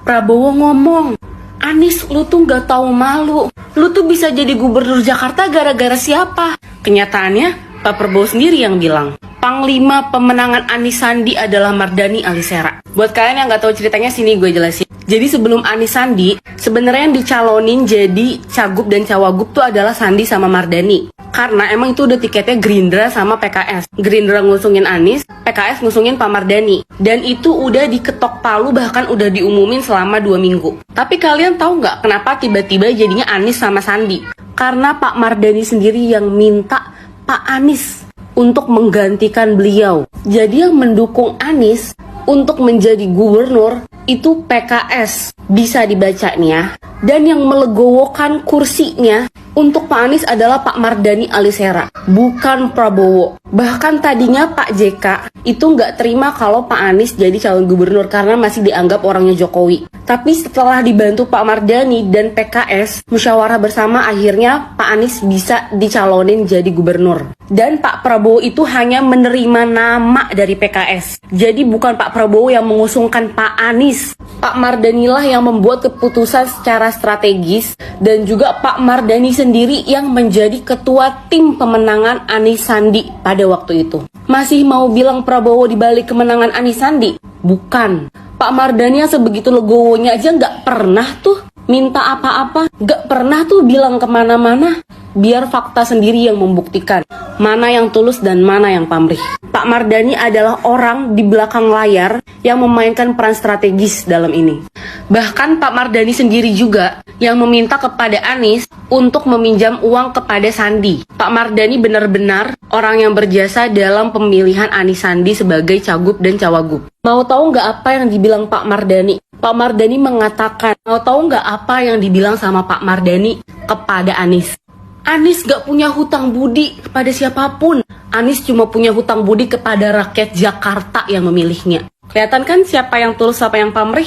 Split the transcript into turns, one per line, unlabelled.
Prabowo ngomong, Anies, lu tuh gak tahu malu. Lu tuh bisa jadi gubernur Jakarta gara-gara siapa? Kenyataannya, Pak Prabowo sendiri yang bilang, Panglima pemenangan Anies Sandi adalah Mardhani Alisera. Buat kalian yang gak tahu ceritanya, sini gue jelasin. Jadi sebelum Anies Sandi, sebenarnya yang dicalonin jadi cagup dan cawagup tuh adalah Sandi sama Mardhani. Karena emang itu udah tiketnya Gerindra sama PKS. Gerindra ngusungin Anies, PKS ngusungin Pak Mardhani. Dan itu udah diketok palu, bahkan udah diumumin selama 2 minggu. Tapi kalian tahu nggak kenapa tiba-tiba jadinya Anies sama Sandi? Karena Pak Mardhani sendiri yang minta Pak Anies untuk menggantikan beliau. Jadi yang mendukung Anies untuk menjadi gubernur itu PKS, bisa dibaca nih ya. Dan yang melegowokan kursinya untuk Pak Anies adalah Pak Mardhani Alisera, bukan Prabowo. Bahkan tadinya Pak JK itu nggak terima kalau Pak Anies jadi calon gubernur karena masih dianggap orangnya Jokowi. Tapi setelah dibantu Pak Mardhani dan PKS, musyawarah bersama, akhirnya Pak Anies bisa dicalonin jadi gubernur. Dan Pak Prabowo itu hanya menerima nama dari PKS. Jadi bukan Pak Prabowo yang mengusungkan Pak Anies. Pak Mardhani lah yang membuat keputusan secara strategis, dan juga Pak Mardhani sendiri yang menjadi ketua tim pemenangan Anies Sandi pada waktu itu. Masih mau bilang Prabowo dibalik kemenangan Anies Sandi? Bukan. Pak Mardhani yang sebegitu legowonya aja nggak pernah tuh minta apa-apa, nggak pernah tuh bilang kemana-mana. Biar fakta sendiri yang membuktikan mana yang tulus dan mana yang pamrih. Pak Mardhani adalah orang di belakang layar yang memainkan peran strategis dalam ini. Bahkan Pak Mardhani sendiri juga yang meminta kepada Anies untuk meminjam uang kepada Sandi. Pak Mardhani benar-benar orang yang berjasa dalam pemilihan Anies Sandi sebagai cagup dan cawagup. Mau tahu nggak apa yang dibilang Pak Mardhani? Pak Mardhani mengatakan, mau tahu nggak apa yang dibilang sama Pak Mardhani kepada Anies? Anies gak punya hutang budi kepada siapapun. Anies cuma punya hutang budi kepada rakyat Jakarta yang memilihnya. Kelihatan kan siapa yang tulus, siapa yang pamrih?